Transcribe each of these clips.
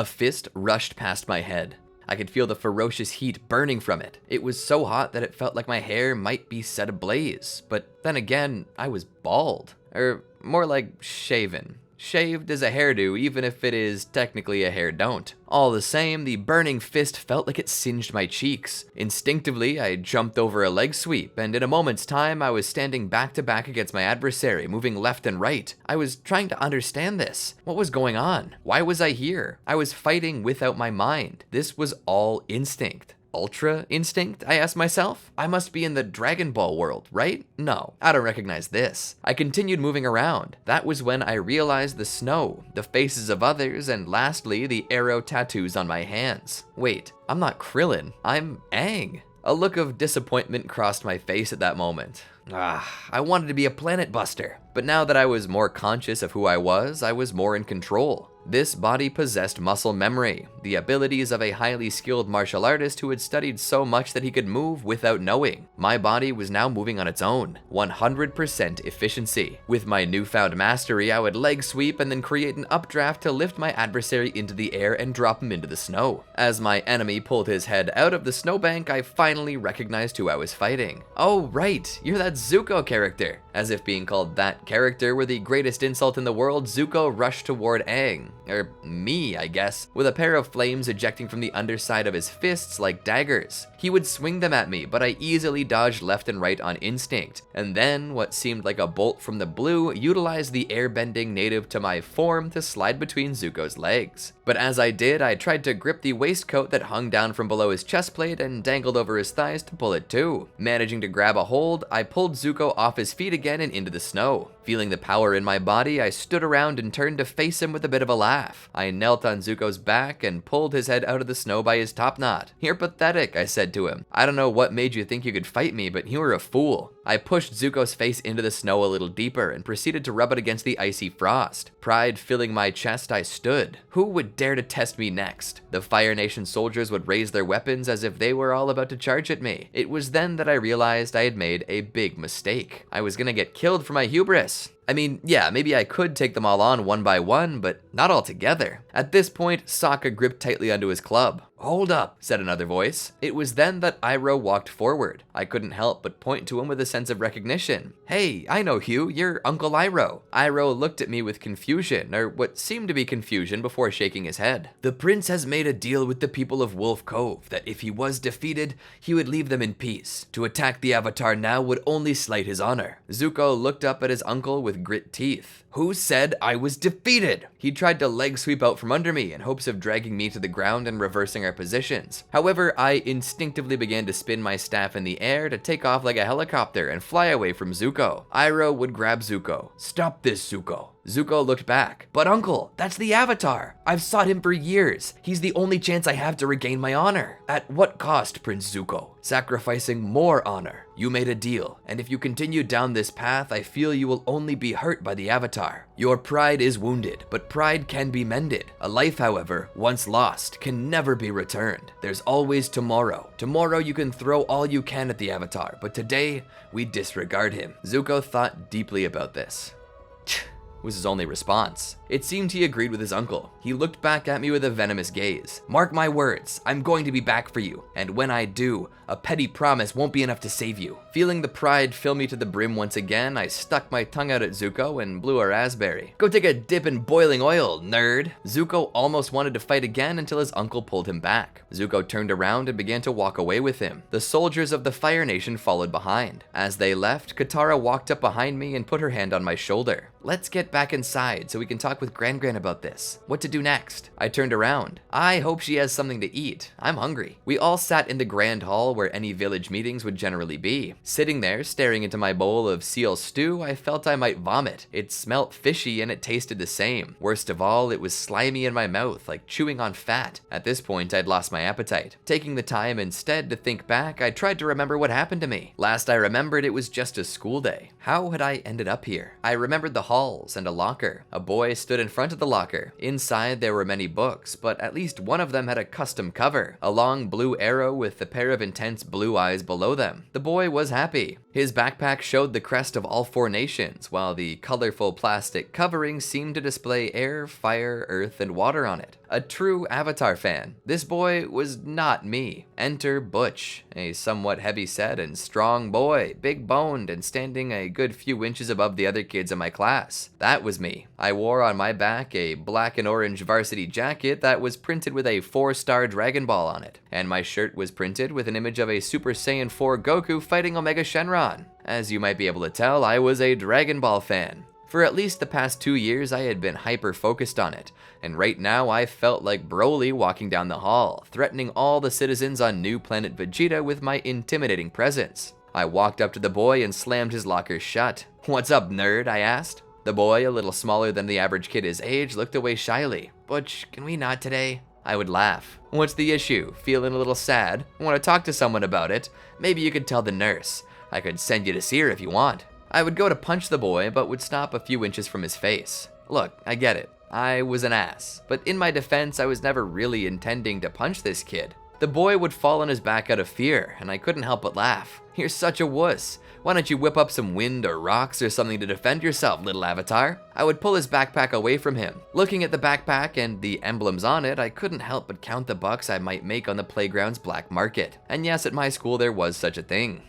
A fist rushed past my head. I could feel the ferocious heat burning from it. It was so hot that it felt like my hair might be set ablaze. But then again, I was bald. Or more like shaven. Shaved is a hairdo, even if it is technically a hair don't. All the same, the burning fist felt like it singed my cheeks. Instinctively, I jumped over a leg sweep, and in a moment's time, I was standing back to back against my adversary, moving left and right. I was trying to understand this. What was going on? Why was I here? I was fighting without my mind. This was all instinct. Ultra instinct, I asked myself? I must be in the Dragon Ball world, right? No, I don't recognize this. I continued moving around. That was when I realized the snow, the faces of others, and lastly, the arrow tattoos on my hands. Wait, I'm not Krillin, I'm Aang. A look of disappointment crossed my face at that moment. I wanted to be a planet buster. But now that I was more conscious of who I was more in control. This body possessed muscle memory, the abilities of a highly skilled martial artist who had studied so much that he could move without knowing. My body was now moving on its own, 100% efficiency. With my newfound mastery, I would leg sweep and then create an updraft to lift my adversary into the air and drop him into the snow. As my enemy pulled his head out of the snowbank, I finally recognized who I was fighting. Oh right, you're that Zuko character. As if being called that character were the greatest insult in the world, Zuko rushed toward Aang. Or me, I guess, with a pair of flames ejecting from the underside of his fists like daggers. He would swing them at me, but I easily dodged left and right on instinct. And then, what seemed like a bolt from the blue utilized the airbending native to my form to slide between Zuko's legs. But as I did, I tried to grip the waistcoat that hung down from below his chest plate and dangled over his thighs to pull it too. Managing to grab a hold, I pulled Zuko off his feet again and into the snow. Feeling the power in my body, I stood around and turned to face him with a bit of a laugh. I knelt on Zuko's back and pulled his head out of the snow by his top knot. "You're pathetic," I said to him. "I don't know what made you think you could fight me, but you were a fool." I pushed Zuko's face into the snow a little deeper and proceeded to rub it against the icy frost. Pride filling my chest, I stood. Who would dare to test me next? The Fire Nation soldiers would raise their weapons as if they were all about to charge at me. It was then that I realized I had made a big mistake. I was gonna get killed for my hubris. I mean, yeah, maybe I could take them all on one by one, but not all together. At this point, Sokka gripped tightly onto his club. "Hold up," said another voice. It was then that Iroh walked forward. I couldn't help but point to him with a sense of recognition. "Hey, I know Hugh, you're Uncle Iroh." Iroh looked at me with confusion, or what seemed to be confusion, before shaking his head. "The prince has made a deal with the people of Wolf Cove that if he was defeated, he would leave them in peace. To attack the Avatar now would only slight his honor." Zuko looked up at his uncle with grit teeth. "Who said I was defeated?" He tried to leg sweep out from under me in hopes of dragging me to the ground and reversing our positions. However, I instinctively began to spin my staff in the air to take off like a helicopter and fly away from Zuko. Iroh would grab Zuko. "Stop this, Zuko." Zuko looked back. "But uncle, that's the Avatar. I've sought him for years. He's the only chance I have to regain my honor." "At what cost, Prince Zuko?" "Sacrificing more honor. You made a deal, and if you continue down this path, I feel you will only be hurt by the Avatar. Your pride is wounded, but pride can be mended. A life, however, once lost, can never be returned. There's always tomorrow. Tomorrow you can throw all you can at the Avatar, but today, we disregard him." Zuko thought deeply about this. Was his only response. It seemed he agreed with his uncle. He looked back at me with a venomous gaze. "Mark my words, I'm going to be back for you, and when I do, a petty promise won't be enough to save you." Feeling the pride fill me to the brim once again, I stuck my tongue out at Zuko and blew a raspberry. "Go take a dip in boiling oil, nerd." Zuko almost wanted to fight again until his uncle pulled him back. Zuko turned around and began to walk away with him. The soldiers of the Fire Nation followed behind. As they left, Katara walked up behind me and put her hand on my shoulder. "Let's get back inside so we can talk with Gran about this. What to do next?" I turned around. I hope she has something to eat. I'm hungry. We all sat in the grand hall where any village meetings would generally be. Sitting there, staring into my bowl of seal stew, I felt I might vomit. It smelt fishy and it tasted the same. Worst of all, it was slimy in my mouth, like chewing on fat. At this point, I'd lost my appetite. Taking the time instead to think back, I tried to remember what happened to me. Last I remembered, it was just a school day. How had I ended up here? I remembered the halls and a locker. A boy stood in front of the locker. Inside there were many books, but at least one of them had a custom cover, a long blue arrow with a pair of intense blue eyes below them. The boy was happy. His backpack showed the crest of all 4 nations, while the colorful plastic covering seemed to display air, fire, earth, and water on it. A true Avatar fan. This boy was not me. Enter Butch, a somewhat heavy-set and strong boy, big-boned and standing a good few inches above the other kids in my class. That was me. I wore on my back a black and orange varsity jacket that was printed with a 4-star Dragon Ball on it, and my shirt was printed with an image of a Super Saiyan 4 Goku fighting Omega Shenron. As you might be able to tell, I was a Dragon Ball fan. For at least the past 2 years, I had been hyper-focused on it, and right now I felt like Broly walking down the hall, threatening all the citizens on New Planet Vegeta with my intimidating presence. I walked up to the boy and slammed his locker shut. "What's up, nerd?" I asked. The boy, a little smaller than the average kid his age, looked away shyly. "Butch, can we not today?" I would laugh. "What's the issue? Feeling a little sad? Want to talk to someone about it? Maybe you could tell the nurse. I could send you to see her if you want." I would go to punch the boy, but would stop a few inches from his face. Look, I get it. I was an ass. But in my defense, I was never really intending to punch this kid. The boy would fall on his back out of fear, and I couldn't help but laugh. "You're such a wuss. Why don't you whip up some wind or rocks or something to defend yourself, little Avatar?" I would pull his backpack away from him. Looking at the backpack and the emblems on it, I couldn't help but count the bucks I might make on the playground's black market. And yes, at my school there was such a thing.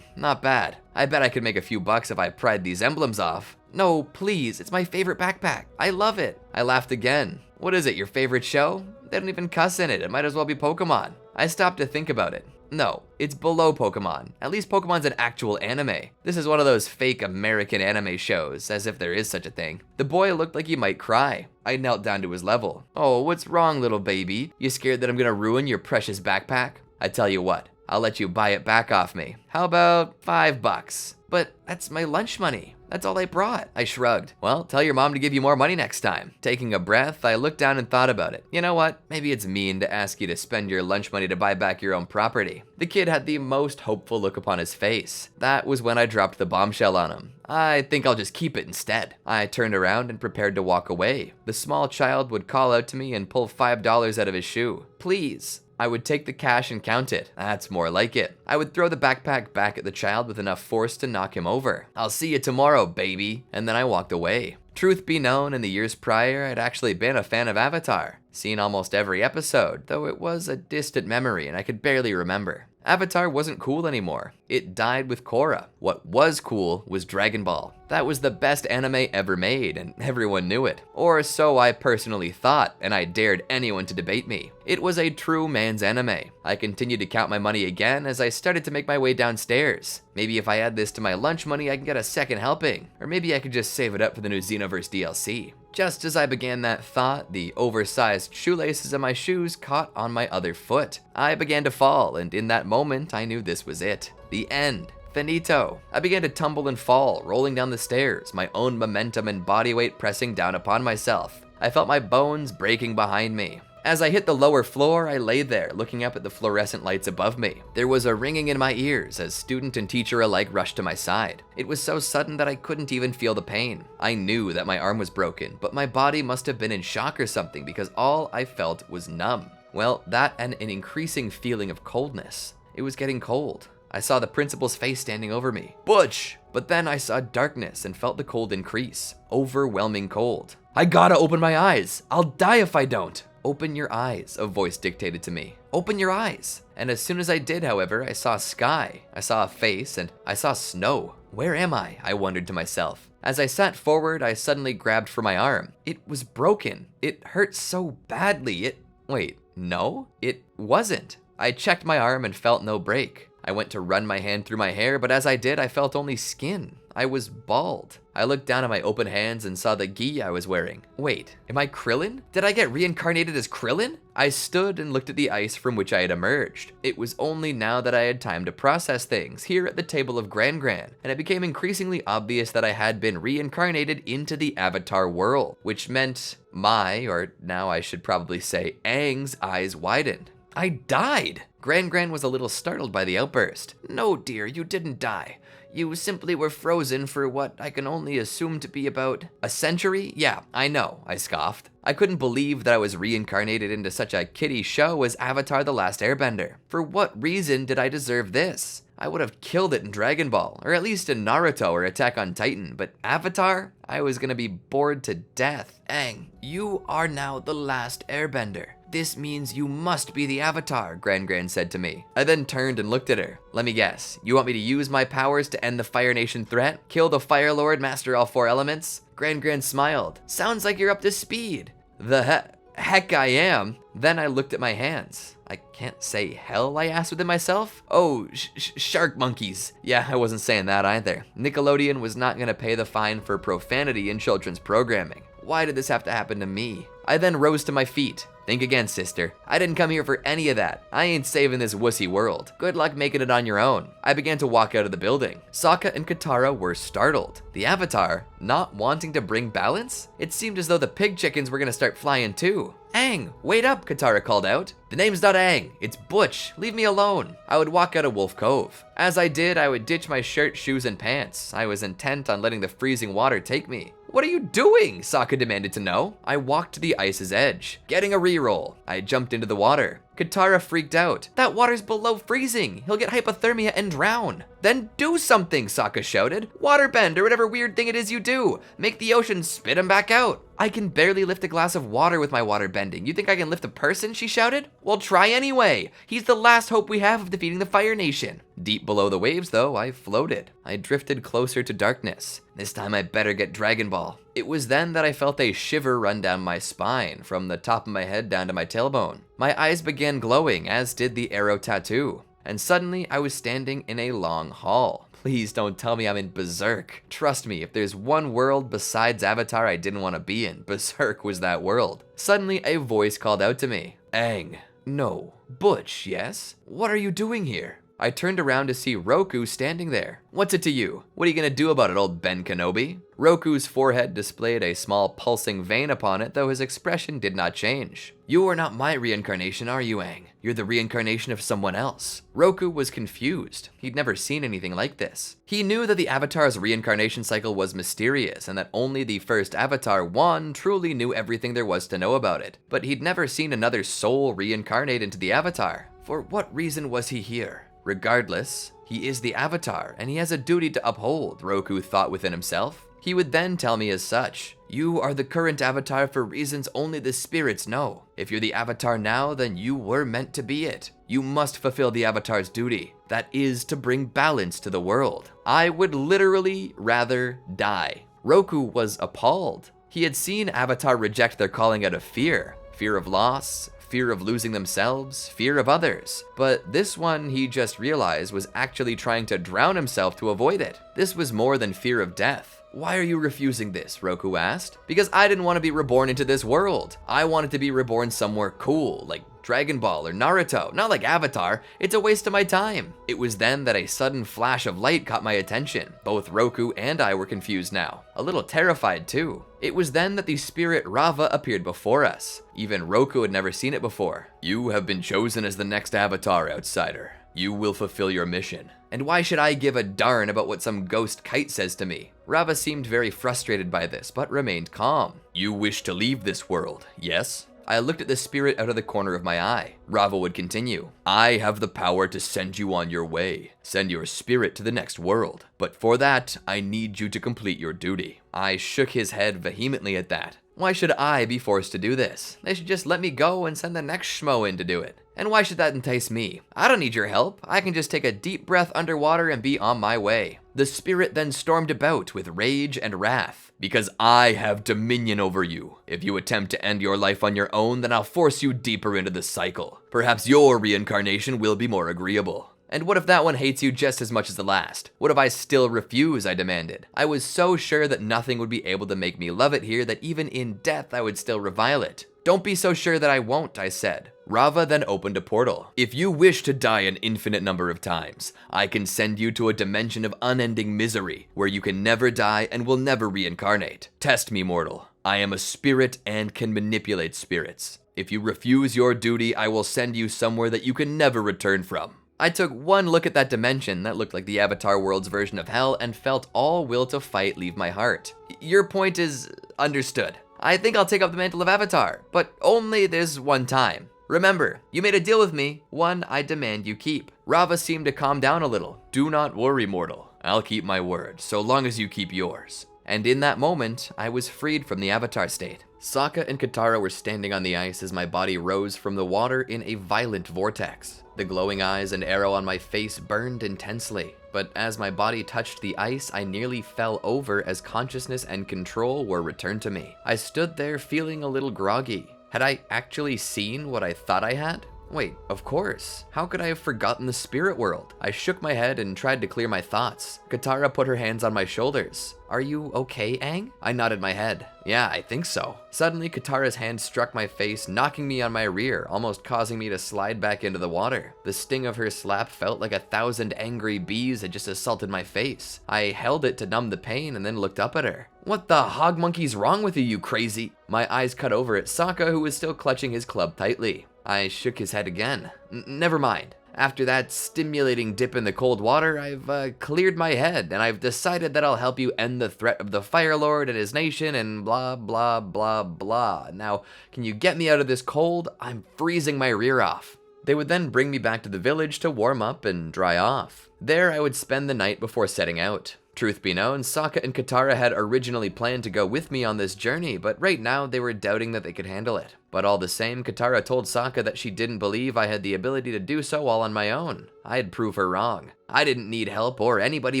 Not bad. I bet I could make a few bucks if I pried these emblems off. "No, please, it's my favorite backpack. I love it." I laughed again. "What is it, your favorite show? They don't even cuss in it. It might as well be Pokemon." I stopped to think about it. No, it's below Pokemon. At least Pokemon's an actual anime. This is one of those fake American anime shows, as if there is such a thing. The boy looked like he might cry. I knelt down to his level. "Oh, what's wrong, little baby? You scared that I'm gonna ruin your precious backpack? I tell you what, I'll let you buy it back off me. How about $5? "But that's my lunch money. That's all I brought." I shrugged. "Well, tell your mom to give you more money next time." Taking a breath, I looked down and thought about it. You know what? Maybe it's mean to ask you to spend your lunch money to buy back your own property. The kid had the most hopeful look upon his face. That was when I dropped the bombshell on him. "I think I'll just keep it instead." I turned around and prepared to walk away. The small child would call out to me and pull $5 out of his shoe. "Please." I would take the cash and count it. That's more like it. I would throw the backpack back at the child with enough force to knock him over. "I'll see you tomorrow, baby." And then I walked away. Truth be known, in the years prior, I'd actually been a fan of Avatar. Seen almost every episode, though it was a distant memory and I could barely remember. Avatar wasn't cool anymore. It died with Korra. What was cool was Dragon Ball. That was the best anime ever made, and everyone knew it. Or so I personally thought, and I dared anyone to debate me. It was a true man's anime. I continued to count my money again as I started to make my way downstairs. Maybe if I add this to my lunch money, I can get a second helping. Or maybe I could just save it up for the new Xenoverse DLC. Just as I began that thought, the oversized shoelaces of my shoes caught on my other foot. I began to fall, and in that moment, I knew this was it. The end. Finito. I began to tumble and fall, rolling down the stairs, my own momentum and body weight pressing down upon myself. I felt my bones breaking behind me. As I hit the lower floor, I lay there, looking up at the fluorescent lights above me. There was a ringing in my ears as student and teacher alike rushed to my side. It was so sudden that I couldn't even feel the pain. I knew that my arm was broken, but my body must have been in shock or something because all I felt was numb. Well, that and an increasing feeling of coldness. It was getting cold. I saw the principal's face standing over me. "Butch!" But then I saw darkness and felt the cold increase. Overwhelming cold. "I gotta open my eyes. I'll die if I don't." "Open your eyes," a voice dictated to me. "Open your eyes." And as soon as I did, however, I saw sky, I saw a face, and I saw snow. Where am I wondered to myself. As I sat forward, I suddenly grabbed for my arm. It was broken. It hurt so badly. Wait, no, it wasn't. I checked my arm and felt no break. I went to run my hand through my hair, but as I did, I felt only skin. I was bald. I looked down at my open hands and saw the gi I was wearing. Wait, am I Krillin? Did I get reincarnated as Krillin? I stood and looked at the ice from which I had emerged. It was only now that I had time to process things here at the table of Gran Gran, and it became increasingly obvious that I had been reincarnated into the Avatar world, which meant or now I should probably say Aang's eyes widened. I died! Gran Gran was a little startled by the outburst. "No, dear, you didn't die. You simply were frozen for what I can only assume to be about a century? Yeah, I know," I scoffed. I couldn't believe that I was reincarnated into such a kiddie show as Avatar: The Last Airbender. For what reason did I deserve this? I would have killed it in Dragon Ball, or at least in Naruto or Attack on Titan, but Avatar? I was gonna be bored to death. Aang, you are now the last airbender. This means you must be the Avatar, Gran said to me. I then turned and looked at her. Let me guess, you want me to use my powers to end the Fire Nation threat? Kill the Fire Lord, master all 4 elements? Gran smiled. Sounds like you're up to speed. The heck I am. Then I looked at my hands. I can't say hell, I asked within myself. Oh, shark monkeys. Yeah, I wasn't saying that either. Nickelodeon was not gonna pay the fine for profanity in children's programming. Why did this have to happen to me? I then rose to my feet. Think again, sister. I didn't come here for any of that. I ain't saving this wussy world. Good luck making it on your own. I began to walk out of the building. Sokka and Katara were startled. The Avatar, not wanting to bring balance? It seemed as though the pig chickens were gonna start flying too. Aang, wait up, Katara called out. The name's not Aang, it's Butch. Leave me alone. I would walk out of Wolf Cove. As I did, I would ditch my shirt, shoes, and pants. I was intent on letting the freezing water take me. What are you doing? Sokka demanded to know. I walked to the ice's edge, getting a reroll. I jumped into the water. Katara freaked out. That water's below freezing. He'll get hypothermia and drown. Then do something, Sokka shouted. Waterbend or whatever weird thing it is you do. Make the ocean spit him back out. I can barely lift a glass of water with my water bending. You think I can lift a person? She shouted. Well, try anyway. He's the last hope we have of defeating the Fire Nation. Deep below the waves, though, I floated. I drifted closer to darkness. This time I better get Dragon Ball. It was then that I felt a shiver run down my spine, from the top of my head down to my tailbone. My eyes began glowing, as did the arrow tattoo. And suddenly, I was standing in a long hall. Please don't tell me I'm in Berserk. Trust me, if there's one world besides Avatar I didn't want to be in, Berserk was that world. Suddenly, a voice called out to me. Aang. No. Butch, yes? What are you doing here? I turned around to see Roku standing there. What's it to you? What are you gonna do about it, old Ben Kenobi? Roku's forehead displayed a small pulsing vein upon it, though his expression did not change. You are not my reincarnation, are you, Aang? You're the reincarnation of someone else. Roku was confused. He'd never seen anything like this. He knew that the Avatar's reincarnation cycle was mysterious, and that only the first Avatar, One, truly knew everything there was to know about it. But he'd never seen another soul reincarnate into the Avatar. For what reason was he here? Regardless, he is the Avatar, and he has a duty to uphold, Roku thought within himself. He would then tell me as such. You are the current Avatar for reasons only the spirits know. If you're the Avatar now, then you were meant to be it. You must fulfill the Avatar's duty. That is to bring balance to the world. I would literally rather die. Roku was appalled. He had seen Avatar reject their calling out of fear. Fear of loss, fear of losing themselves, fear of others. But this one, he just realized, was actually trying to drown himself to avoid it. This was more than fear of death. Why are you refusing this? Roku asked. Because I didn't want to be reborn into this world. I wanted to be reborn somewhere cool, like Dragon Ball or Naruto, not like Avatar. It's a waste of my time. It was then that a sudden flash of light caught my attention. Both Roku and I were confused now, a little terrified too. It was then that the spirit Rava appeared before us. Even Roku had never seen it before. You have been chosen as the next Avatar, outsider. You will fulfill your mission. And why should I give a darn about what some ghost kite says to me? Rava seemed very frustrated by this, but remained calm. You wish to leave this world, yes? I looked at the spirit out of the corner of my eye. Rava would continue. I have the power to send you on your way. Send your spirit to the next world. But for that, I need you to complete your duty. I shook his head vehemently at that. Why should I be forced to do this? They should just let me go and send the next schmo in to do it. And why should that entice me? I don't need your help. I can just take a deep breath underwater and be on my way. The spirit then stormed about with rage and wrath. Because I have dominion over you. If you attempt to end your life on your own, then I'll force you deeper into the cycle. Perhaps your reincarnation will be more agreeable. And what if that one hates you just as much as the last? What if I still refuse, I demanded. I was so sure that nothing would be able to make me love it here that even in death I would still revile it. Don't be so sure that I won't, I said. Rava then opened a portal. If you wish to die an infinite number of times, I can send you to a dimension of unending misery, where you can never die and will never reincarnate. Test me, mortal. I am a spirit and can manipulate spirits. If you refuse your duty, I will send you somewhere that you can never return from. I took one look at that dimension that looked like the Avatar world's version of hell and felt all will to fight leave my heart. Your point is understood. I think I'll take up the mantle of Avatar, but only this one time. Remember, you made a deal with me, one I demand you keep. Rava seemed to calm down a little. Do not worry, mortal. I'll keep my word, so long as you keep yours. And in that moment, I was freed from the avatar state. Sokka and Katara were standing on the ice as my body rose from the water in a violent vortex. The glowing eyes and arrow on my face burned intensely, but as my body touched the ice, I nearly fell over as consciousness and control were returned to me. I stood there feeling a little groggy. Had I actually seen what I thought I had? Wait, of course. How could I have forgotten the spirit world? I shook my head and tried to clear my thoughts. Katara put her hands on my shoulders. Are you okay, Aang? I nodded my head. Yeah, I think so. Suddenly, Katara's hand struck my face, knocking me on my rear, almost causing me to slide back into the water. The sting of her slap felt like 1,000 angry bees had just assaulted my face. I held it to numb the pain and then looked up at her. What the hog monkey's wrong with you, you crazy? My eyes cut over at Sokka, who was still clutching his club tightly. I shook his head again. Never mind. After that stimulating dip in the cold water, I've cleared my head, and I've decided that I'll help you end the threat of the Fire Lord and his nation and blah, blah, blah, blah. Now, can you get me out of this cold? I'm freezing my rear off. They would then bring me back to the village to warm up and dry off. There, I would spend the night before setting out. Truth be known, Sokka and Katara had originally planned to go with me on this journey, but right now they were doubting that they could handle it. But all the same, Katara told Sokka that she didn't believe I had the ability to do so all on my own. I'd prove her wrong. I didn't need help or anybody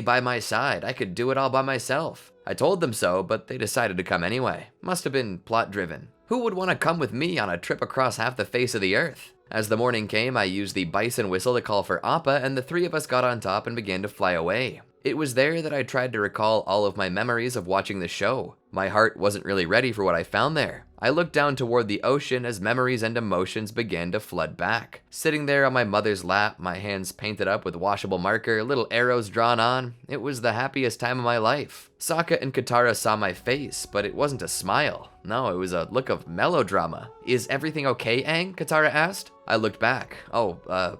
by my side. I could do it all by myself. I told them so, but they decided to come anyway. Must have been plot-driven. Who would want to come with me on a trip across half the face of the earth? As the morning came, I used the bison whistle to call for Appa, and the three of us got on top and began to fly away. It was there that I tried to recall all of my memories of watching the show. My heart wasn't really ready for what I found there. I looked down toward the ocean as memories and emotions began to flood back. Sitting there on my mother's lap, my hands painted up with washable marker, little arrows drawn on, it was the happiest time of my life. Sokka and Katara saw my face, but it wasn't a smile. No, it was a look of melodrama. Is everything okay, Aang? Katara asked. I looked back.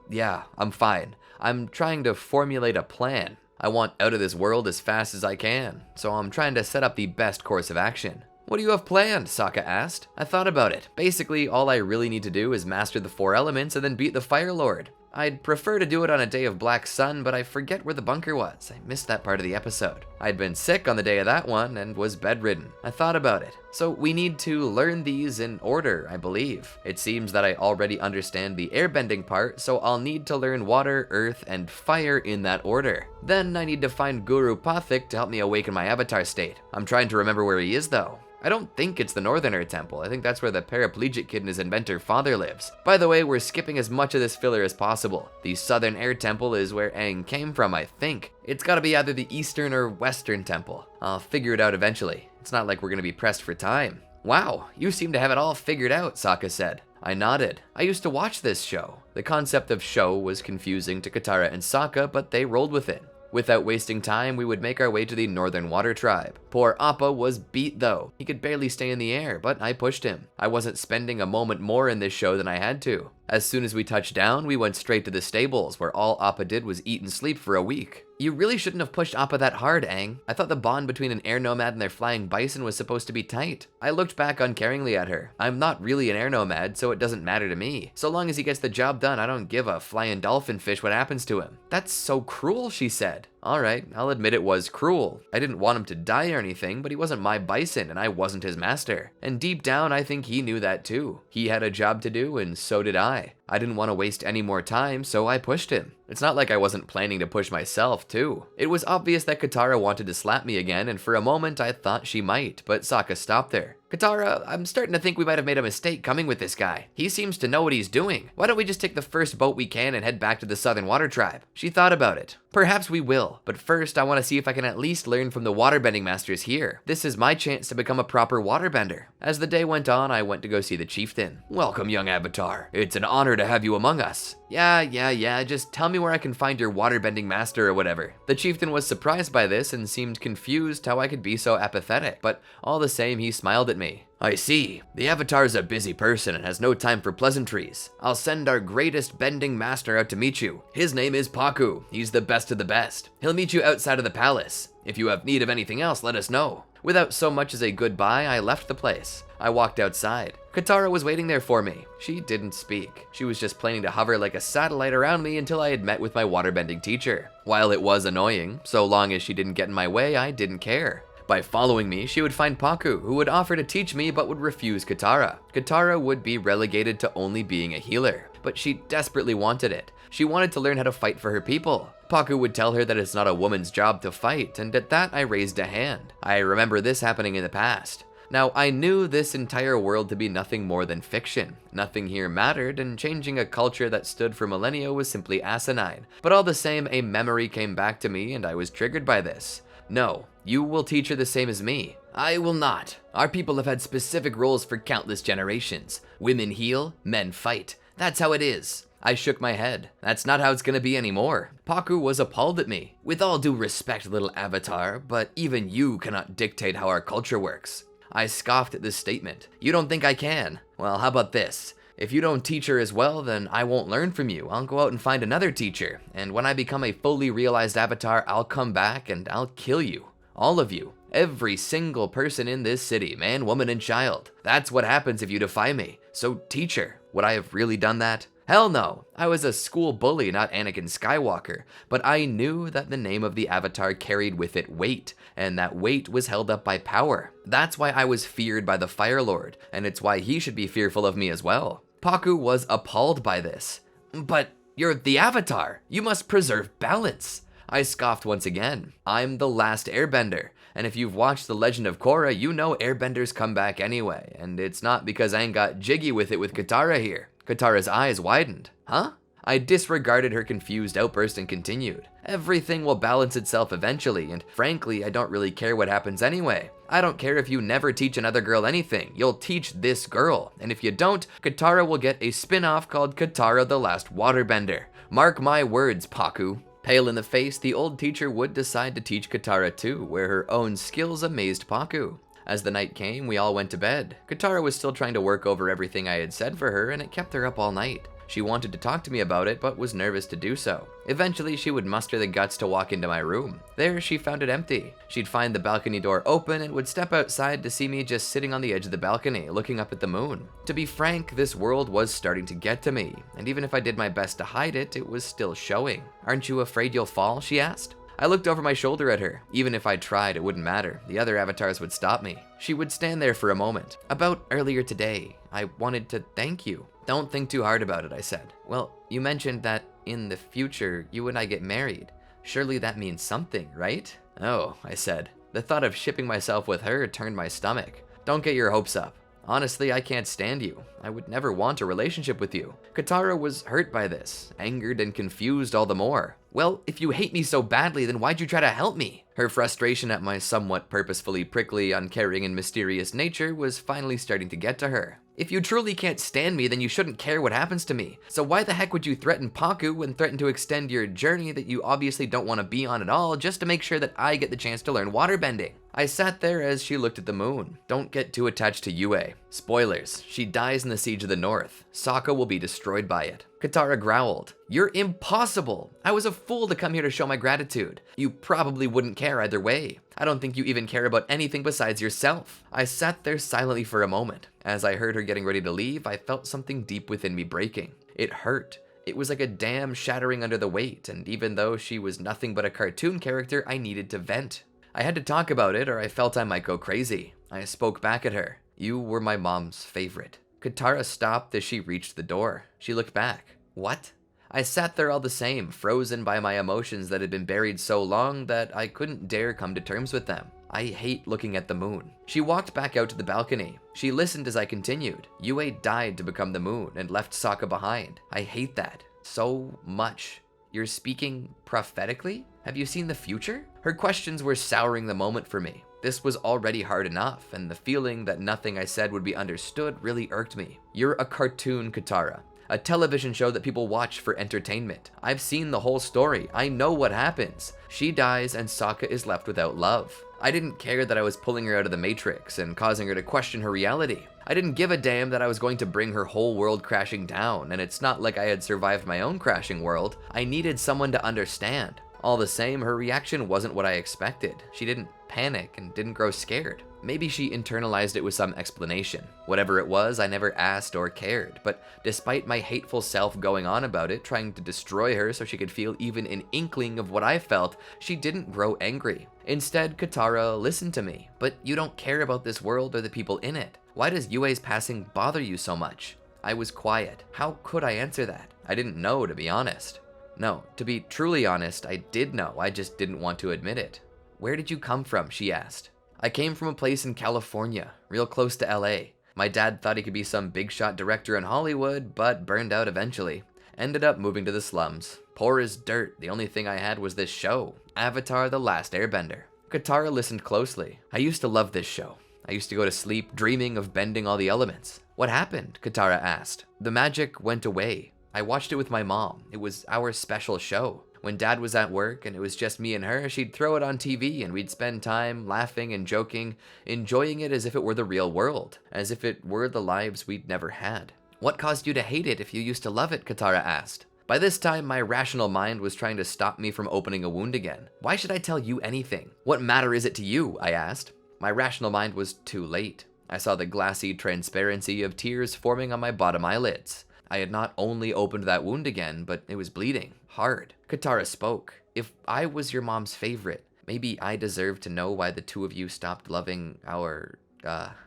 Yeah, I'm fine. I'm trying to formulate a plan. I want out of this world as fast as I can, so I'm trying to set up the best course of action. What do you have planned? Sokka asked. I thought about it. Basically, all I really need to do is master the 4 elements and then beat the Fire Lord. I'd prefer to do it on a day of black sun, but I forget where the bunker was. I missed that part of the episode. I'd been sick on the day of that one and was bedridden. I thought about it. So we need to learn these in order, I believe. It seems that I already understand the airbending part, so I'll need to learn water, earth, and fire in that order. Then I need to find Guru Pathik to help me awaken my avatar state. I'm trying to remember where he is though. I don't think it's the Northern Air Temple. I think that's where the paraplegic kid and his inventor father lives. By the way, we're skipping as much of this filler as possible. The Southern Air Temple is where Aang came from, I think. It's gotta be either the Eastern or Western Temple. I'll figure it out eventually. It's not like we're gonna be pressed for time. Wow, you seem to have it all figured out, Sokka said. I nodded. I used to watch this show. The concept of show was confusing to Katara and Sokka, but they rolled with it. Without wasting time, we would make our way to the Northern Water Tribe. Poor Appa was beat though. He could barely stay in the air, but I pushed him. I wasn't spending a moment more in this show than I had to. As soon as we touched down, we went straight to the stables, where all Appa did was eat and sleep for a week. You really shouldn't have pushed Appa that hard, Aang. I thought the bond between an air nomad and their flying bison was supposed to be tight. I looked back uncaringly at her. I'm not really an air nomad, so it doesn't matter to me. So long as he gets the job done, I don't give a flying dolphin fish what happens to him. That's so cruel, she said. Alright, I'll admit it was cruel. I didn't want him to die or anything, but he wasn't my bison and I wasn't his master. And deep down, I think he knew that too. He had a job to do and so did I. I didn't want to waste any more time, so I pushed him. It's not like I wasn't planning to push myself, too. It was obvious that Katara wanted to slap me again, and for a moment I thought she might, but Sokka stopped her. Katara, I'm starting to think we might have made a mistake coming with this guy. He seems to know what he's doing. Why don't we just take the first boat we can and head back to the Southern Water Tribe? She thought about it. Perhaps we will, but first I want to see if I can at least learn from the waterbending masters here. This is my chance to become a proper waterbender. As the day went on, I went to go see the chieftain. Welcome, young Avatar. It's an honor to have you among us. Yeah, just tell me where I can find your waterbending master or whatever. The chieftain was surprised by this and seemed confused how I could be so apathetic, but all the same he smiled at me. I see. The Avatar's a busy person and has no time for pleasantries. I'll send our greatest bending master out to meet you. His name is Paku. He's the best of the best. He'll meet you outside of the palace. If you have need of anything else, let us know. Without so much as a goodbye, I left the place. I walked outside. Katara was waiting there for me. She didn't speak. She was just planning to hover like a satellite around me until I had met with my waterbending teacher. While it was annoying, so long as she didn't get in my way, I didn't care. By following me, she would find Paku, who would offer to teach me but would refuse Katara. Katara would be relegated to only being a healer, but she desperately wanted it. She wanted to learn how to fight for her people. Paku would tell her that it's not a woman's job to fight, and at that I raised a hand. I remember this happening in the past. Now, I knew this entire world to be nothing more than fiction. Nothing here mattered, and changing a culture that stood for millennia was simply asinine. But all the same, a memory came back to me, and I was triggered by this. No, you will teach her the same as me. I will not. Our people have had specific roles for countless generations. Women heal, men fight. That's how it is. I shook my head. That's not how it's gonna be anymore. Paku was appalled at me. With all due respect, little avatar, but even you cannot dictate how our culture works. I scoffed at this statement. You don't think I can? Well, how about this? If you don't teach her as well, then I won't learn from you. I'll go out and find another teacher. And when I become a fully realized avatar, I'll come back and I'll kill you. All of you. Every single person in this city, man, woman, and child. That's what happens if you defy me. So, teacher, would I have really done that? Hell no. I was a school bully, not Anakin Skywalker. But I knew that the name of the avatar carried with it weight, and that weight was held up by power. That's why I was feared by the Fire Lord, and it's why he should be fearful of me as well. Paku was appalled by this. But you're the avatar. You must preserve balance. I scoffed once again. I'm the last airbender. And if you've watched The Legend of Korra, you know airbenders come back anyway. And it's not because I ain't got jiggy with it with Katara here. Katara's eyes widened. Huh? I disregarded her confused outburst and continued. Everything will balance itself eventually, and frankly, I don't really care what happens anyway. I don't care if you never teach another girl anything. You'll teach this girl. And if you don't, Katara will get a spin-off called Katara the Last Waterbender. Mark my words, Paku. Pale in the face, the old teacher would decide to teach Katara too, where her own skills amazed Paku. As the night came, we all went to bed. Katara was still trying to work over everything I had said for her, and it kept her up all night. She wanted to talk to me about it, but was nervous to do so. Eventually, she would muster the guts to walk into my room. There, she found it empty. She'd find the balcony door open and would step outside to see me just sitting on the edge of the balcony, looking up at the moon. To be frank, this world was starting to get to me, and even if I did my best to hide it, it was still showing. Aren't you afraid you'll fall? She asked. I looked over my shoulder at her. Even if I tried, it wouldn't matter. The other avatars would stop me. She would stand there for a moment. About earlier today, I wanted to thank you. Don't think too hard about it, I said. Well, you mentioned that in the future, you and I get married. Surely that means something, right? Oh, I said. The thought of shipping myself with her turned my stomach. Don't get your hopes up. Honestly, I can't stand you. I would never want a relationship with you. Katara was hurt by this, angered and confused all the more. Well, if you hate me so badly, then why'd you try to help me? Her frustration at my somewhat purposefully prickly, uncaring, and mysterious nature was finally starting to get to her. If you truly can't stand me, then you shouldn't care what happens to me. So why the heck would you threaten Paku and threaten to extend your journey that you obviously don't want to be on at all just to make sure that I get the chance to learn waterbending? I sat there as she looked at the moon. Don't get too attached to Yue. Spoilers, she dies in the Siege of the North. Sokka will be destroyed by it. Katara growled. You're impossible. I was a fool to come here to show my gratitude. You probably wouldn't care either way. I don't think you even care about anything besides yourself. I sat there silently for a moment. As I heard her getting ready to leave, I felt something deep within me breaking. It hurt. It was like a dam shattering under the weight, and even though she was nothing but a cartoon character, I needed to vent. I had to talk about it or I felt I might go crazy. I spoke back at her. You were my mom's favorite. Katara stopped as she reached the door. She looked back. What? I sat there all the same, frozen by my emotions that had been buried so long that I couldn't dare come to terms with them. I hate looking at the moon. She walked back out to the balcony. She listened as I continued. Yue died to become the moon and left Sokka behind. I hate that so much. You're speaking prophetically? Have you seen the future? Her questions were souring the moment for me. This was already hard enough, and the feeling that nothing I said would be understood really irked me. You're a cartoon, Katara. A television show that people watch for entertainment. I've seen the whole story. I know what happens. She dies and Sokka is left without love. I didn't care that I was pulling her out of the Matrix and causing her to question her reality. I didn't give a damn that I was going to bring her whole world crashing down, and it's not like I had survived my own crashing world. I needed someone to understand. All the same, her reaction wasn't what I expected. She didn't panic and didn't grow scared. Maybe she internalized it with some explanation. Whatever it was, I never asked or cared, but despite my hateful self going on about it, trying to destroy her so she could feel even an inkling of what I felt, she didn't grow angry. Instead, Katara listened to me. But you don't care about this world or the people in it. Why does Yue's passing bother you so much? I was quiet. How could I answer that? I didn't know, to be honest. No, to be truly honest, I did know, I just didn't want to admit it. Where did you come from? She asked. I came from a place in California, real close to LA. My dad thought he could be some big shot director in Hollywood, but burned out eventually. Ended up moving to the slums. Poor as dirt, the only thing I had was this show, Avatar: The Last Airbender. Katara listened closely. I used to love this show. I used to go to sleep dreaming of bending all the elements. What happened? Katara asked. The magic went away. I watched it with my mom. It was our special show. When Dad was at work and it was just me and her, she'd throw it on TV and we'd spend time laughing and joking, enjoying it as if it were the real world, as if it were the lives we'd never had. What caused you to hate it if you used to love it? Katara asked. By this time, my rational mind was trying to stop me from opening a wound again. Why should I tell you anything? What matter is it to you? I asked. My rational mind was too late. I saw the glassy transparency of tears forming on my bottom eyelids. I had not only opened that wound again, but it was bleeding, hard. Katara spoke. If I was your mom's favorite, maybe I deserve to know why the two of you stopped loving our,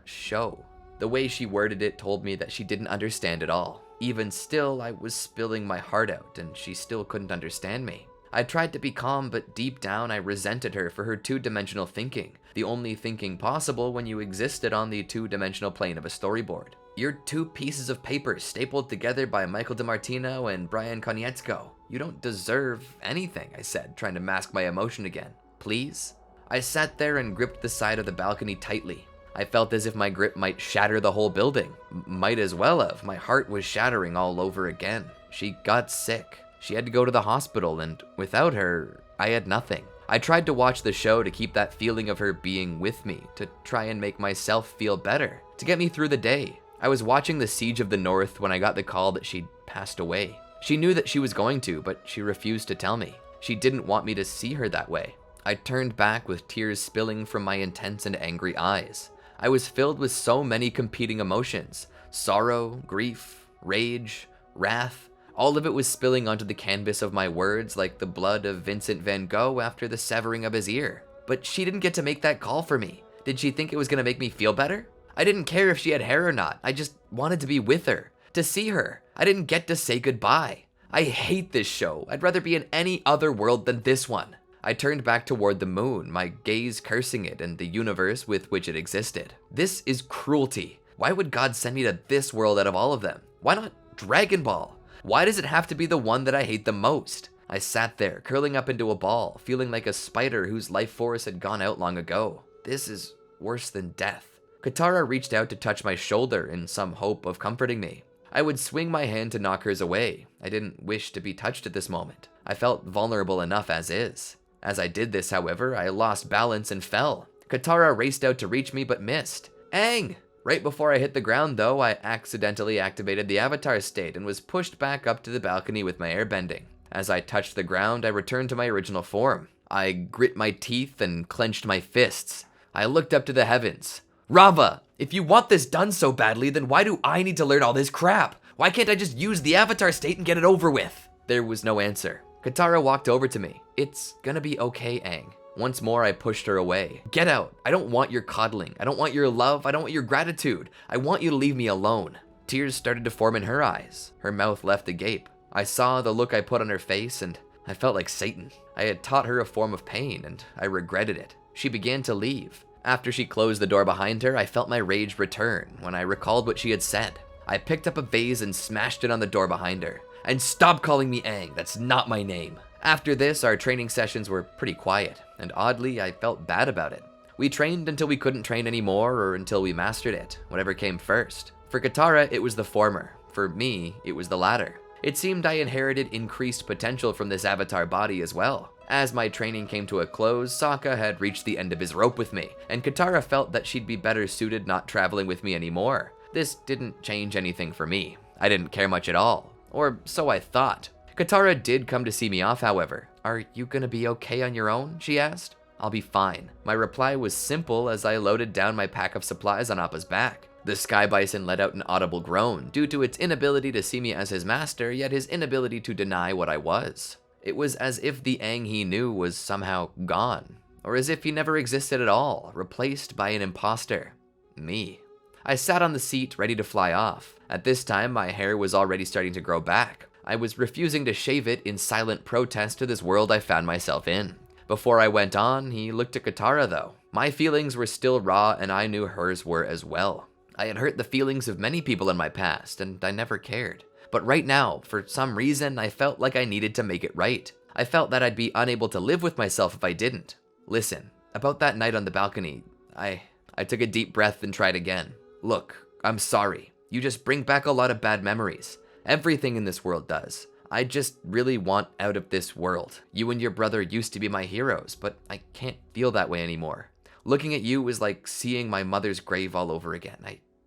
show. The way she worded it told me that she didn't understand at all. Even still, I was spilling my heart out, and she still couldn't understand me. I tried to be calm, but deep down I resented her for her two-dimensional thinking, the only thinking possible when you existed on the two-dimensional plane of a storyboard. You're two pieces of paper stapled together by Michael DiMartino and Brian Konietzko. You don't deserve anything, I said, trying to mask my emotion again. Please? I sat there and gripped the side of the balcony tightly. I felt as if my grip might shatter the whole building. Might as well have. My heart was shattering all over again. She got sick. She had to go to the hospital, and without her, I had nothing. I tried to watch the show to keep that feeling of her being with me, to try and make myself feel better, to get me through the day. I was watching The Siege of the North when I got the call that she'd passed away. She knew that she was going to, but she refused to tell me. She didn't want me to see her that way. I turned back with tears spilling from my intense and angry eyes. I was filled with so many competing emotions. Sorrow, grief, rage, wrath. All of it was spilling onto the canvas of my words like the blood of Vincent van Gogh after the severing of his ear. But she didn't get to make that call for me. Did she think it was gonna make me feel better? I didn't care if she had hair or not. I just wanted to be with her, to see her. I didn't get to say goodbye. I hate this show. I'd rather be in any other world than this one. I turned back toward the moon, my gaze cursing it and the universe with which it existed. This is cruelty. Why would God send me to this world out of all of them? Why not Dragon Ball? Why does it have to be the one that I hate the most? I sat there, curling up into a ball, feeling like a spider whose life force had gone out long ago. This is worse than death. Katara reached out to touch my shoulder in some hope of comforting me. I would swing my hand to knock hers away. I didn't wish to be touched at this moment. I felt vulnerable enough as is. As I did this, however, I lost balance and fell. Katara raced out to reach me but missed. Aang! Right before I hit the ground, though, I accidentally activated the Avatar state and was pushed back up to the balcony with my airbending. As I touched the ground, I returned to my original form. I grit my teeth and clenched my fists. I looked up to the heavens. Rava, if you want this done so badly, then why do I need to learn all this crap? Why can't I just use the Avatar state and get it over with? There was no answer. Katara walked over to me. It's gonna be okay, Aang. Once more, I pushed her away. Get out. I don't want your coddling. I don't want your love. I don't want your gratitude. I want you to leave me alone. Tears started to form in her eyes. Her mouth left agape. I saw the look I put on her face, and I felt like Satan. I had taught her a form of pain, and I regretted it. She began to leave. After she closed the door behind her, I felt my rage return when I recalled what she had said. I picked up a vase and smashed it on the door behind her. And stop calling me Aang, that's not my name. After this, our training sessions were pretty quiet, and oddly, I felt bad about it. We trained until we couldn't train anymore, or until we mastered it, whatever came first. For Katara, it was the former. For me, it was the latter. It seemed I inherited increased potential from this avatar body as well. As my training came to a close, Sokka had reached the end of his rope with me, and Katara felt that she'd be better suited not traveling with me anymore. This didn't change anything for me. I didn't care much at all. Or so I thought. Katara did come to see me off, however. Are you gonna be okay on your own? She asked. I'll be fine. My reply was simple as I loaded down my pack of supplies on Appa's back. The sky bison let out an audible groan due to its inability to see me as his master, yet his inability to deny what I was. It was as if the Aang he knew was somehow gone, or as if he never existed at all, replaced by an imposter. Me. I sat on the seat, ready to fly off. At this time, my hair was already starting to grow back. I was refusing to shave it in silent protest to this world I found myself in. Before I went on, he looked at Katara though. My feelings were still raw, and I knew hers were as well. I had hurt the feelings of many people in my past, and I never cared. But right now, for some reason, I felt like I needed to make it right. I felt that I'd be unable to live with myself if I didn't. Listen, about that night on the balcony, I took a deep breath and tried again. Look, I'm sorry. You just bring back a lot of bad memories. Everything in this world does. I just really want out of this world. You and your brother used to be my heroes, but I can't feel that way anymore. Looking at you is like seeing my mother's grave all over again.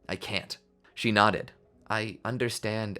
I can't. She nodded. I understand,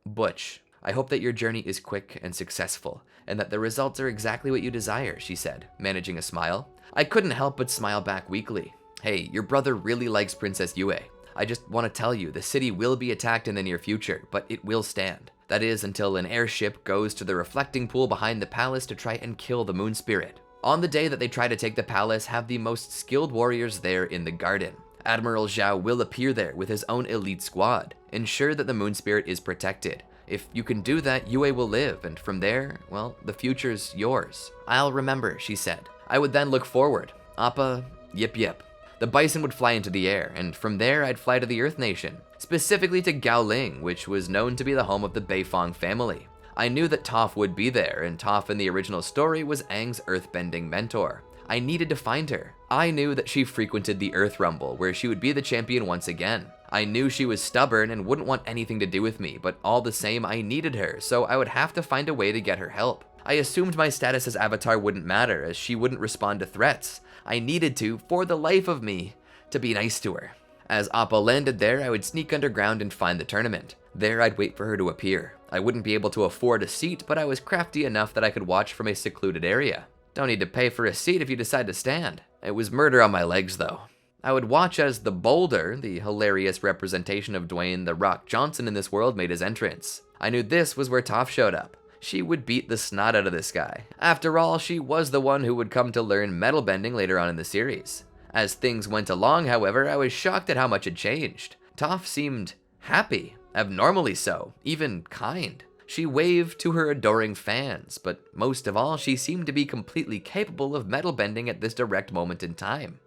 Butch. I hope that your journey is quick and successful, and that the results are exactly what you desire, she said, managing a smile. I couldn't help but smile back weakly. Hey, your brother really likes Princess Yue. I just want to tell you, the city will be attacked in the near future, but it will stand. That is, until an airship goes to the reflecting pool behind the palace to try and kill the moon spirit. On the day that they try to take the palace, have the most skilled warriors there in the garden. Admiral Zhao will appear there with his own elite squad. Ensure that the moon spirit is protected. If you can do that, Yue will live, and from there, well, the future's yours. I'll remember, she said. I would then look forward. Appa, yip. The bison would fly into the air, and from there I'd fly to the Earth Nation, specifically to Gaoling, which was known to be the home of the Beifong family. I knew that Toph would be there, and Toph in the original story was Aang's earthbending mentor. I needed to find her. I knew that she frequented the Earth Rumble, where she would be the champion once again. I knew she was stubborn and wouldn't want anything to do with me, but all the same I needed her, so I would have to find a way to get her help. I assumed my status as Avatar wouldn't matter, as she wouldn't respond to threats. I needed to, for the life of me, to be nice to her. As Appa landed there, I would sneak underground and find the tournament. There I'd wait for her to appear. I wouldn't be able to afford a seat, but I was crafty enough that I could watch from a secluded area. Don't need to pay for a seat if you decide to stand. It was murder on my legs though. I would watch as the Boulder, the hilarious representation of Dwayne "The Rock" Johnson in this world, made his entrance. I knew this was where Toph showed up. She would beat the snot out of this guy. After all, she was the one who would come to learn metal bending later on in the series. As things went along, however, I was shocked at how much had changed. Toph seemed happy, abnormally so, even kind. She waved to her adoring fans, but most of all, she seemed to be completely capable of metal bending at this direct moment in time.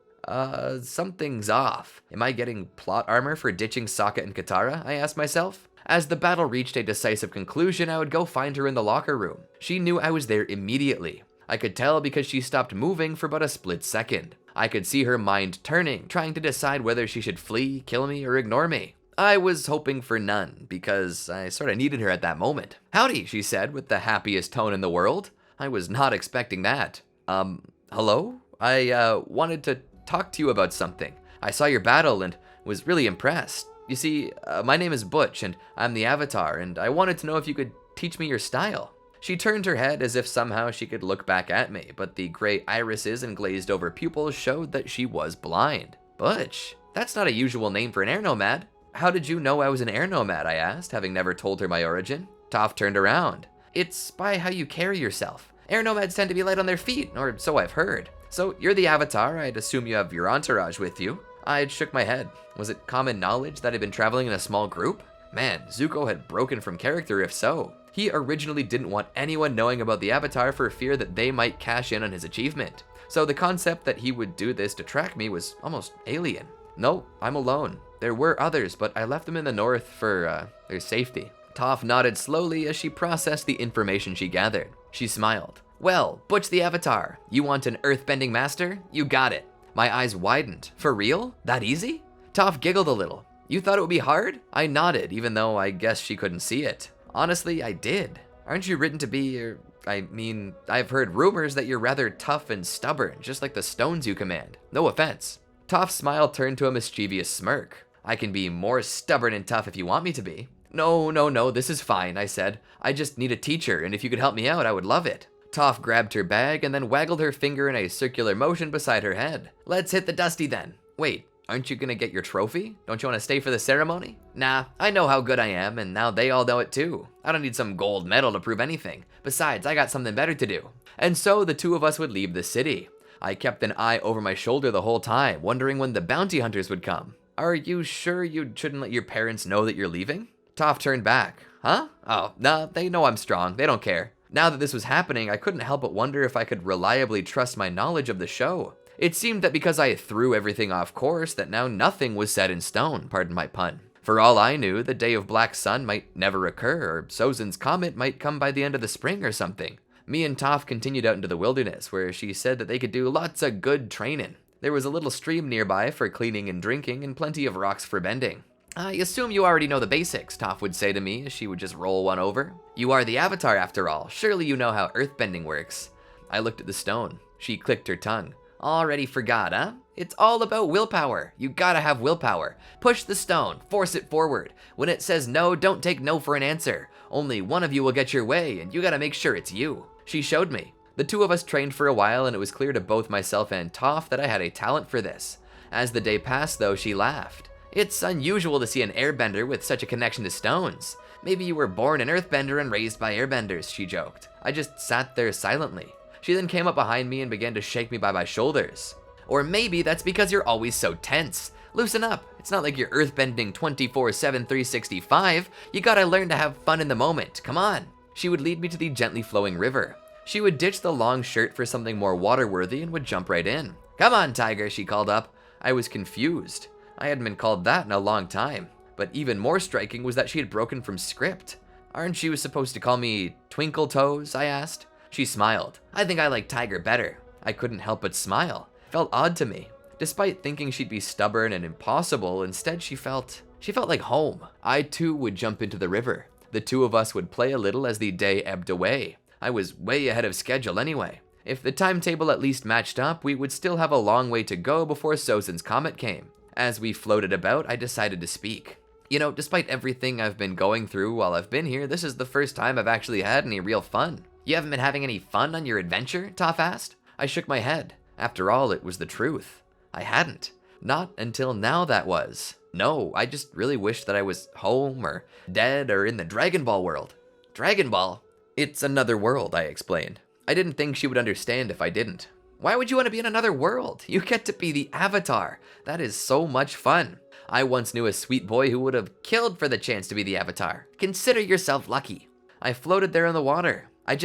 Something's off. Am I getting plot armor for ditching Sokka and Katara? I asked myself. As the battle reached a decisive conclusion, I would go find her in the locker room. She knew I was there immediately. I could tell because she stopped moving for but a split second. I could see her mind turning, trying to decide whether she should flee, kill me, or ignore me. I was hoping for none, because I sorta needed her at that moment. Howdy, she said, with the happiest tone in the world. I was not expecting that. Hello? I wanted to talk to you about something. I saw your battle and was really impressed. You see, my name is Butch, and I'm the Avatar, and I wanted to know if you could teach me your style. She turned her head as if somehow she could look back at me, but the gray irises and glazed over pupils showed that she was blind. Butch? That's not a usual name for an air nomad. How did you know I was an air nomad? I asked, having never told her my origin. Toph turned around. It's by how you carry yourself. Air nomads tend to be light on their feet, or so I've heard. So you're the Avatar, I'd assume you have your entourage with you. I shook my head. Was it common knowledge that I'd been traveling in a small group? Man, Zuko had broken from character if so. He originally didn't want anyone knowing about the Avatar for fear that they might cash in on his achievement. So the concept that he would do this to track me was almost alien. No, I'm alone. There were others, but I left them in the north for, their safety. Toph nodded slowly as she processed the information she gathered. She smiled. Well, Butch the Avatar, you want an earthbending master? You got it. My eyes widened. For real? That easy? Toph giggled a little. You thought it would be hard? I nodded, even though I guess she couldn't see it. Honestly, I did. Aren't you written to be, I've heard rumors that you're rather tough and stubborn, just like the stones you command. No offense. Toph's smile turned to a mischievous smirk. I can be more stubborn and tough if you want me to be. No, this is fine, I said. I just need a teacher, and if you could help me out, I would love it. Toph grabbed her bag and then waggled her finger in a circular motion beside her head. Let's hit the dusty then. Wait, aren't you gonna get your trophy? Don't you want to stay for the ceremony? Nah, I know how good I am, and now they all know it too. I don't need some gold medal to prove anything. Besides, I got something better to do. And so the two of us would leave the city. I kept an eye over my shoulder the whole time, wondering when the bounty hunters would come. Are you sure you shouldn't let your parents know that you're leaving? Toph turned back. Huh? Oh, no, they know I'm strong. They don't care. Now that this was happening, I couldn't help but wonder if I could reliably trust my knowledge of the show. It seemed that because I threw everything off course, that now nothing was set in stone, pardon my pun. For all I knew, the day of Black Sun might never occur, or Sozin's comet might come by the end of the spring or something. Me and Toph continued out into the wilderness, where she said that they could do lots of good training. There was a little stream nearby for cleaning and drinking, and plenty of rocks for bending. I assume you already know the basics, Toph would say to me as she would just roll one over. You are the Avatar after all. Surely you know how earthbending works. I looked at the stone. She clicked her tongue. Already forgot, huh? It's all about willpower. You gotta have willpower. Push the stone, force it forward. When it says no, don't take no for an answer. Only one of you will get your way, and you gotta make sure it's you. She showed me. The two of us trained for a while, and it was clear to both myself and Toph that I had a talent for this. As the day passed, though, she laughed. It's unusual to see an airbender with such a connection to stones. Maybe you were born an earthbender and raised by airbenders, she joked. I just sat there silently. She then came up behind me and began to shake me by my shoulders. Or maybe that's because you're always so tense. Loosen up. It's not like you're earthbending 24/7, 365. You gotta learn to have fun in the moment. Come on. She would lead me to the gently flowing river. She would ditch the long shirt for something more water-worthy and would jump right in. Come on, Tiger, she called up. I was confused. I hadn't been called that in a long time. But even more striking was that she had broken from script. Aren't you supposed to call me Twinkle Toes? I asked. She smiled. I think I like Tiger better. I couldn't help but smile. It felt odd to me. Despite thinking she'd be stubborn and impossible, instead she felt like home. I too would jump into the river. The two of us would play a little as the day ebbed away. I was way ahead of schedule anyway. If the timetable at least matched up, we would still have a long way to go before Sozin's comet came. As we floated about, I decided to speak. You know, despite everything I've been going through while I've been here, this is the first time I've actually had any real fun. You haven't been having any fun on your adventure? Toph asked. I shook my head. After all, it was the truth. I hadn't. Not until now, that was. No, I just really wished that I was home or dead or in the Dragon Ball world. Dragon Ball? It's another world, I explained. I didn't think she would understand if I didn't. Why would you want to be in another world? You get to be the Avatar. That is so much fun. I once knew a sweet boy who would have killed for the chance to be the Avatar. Consider yourself lucky. I floated there in the water. I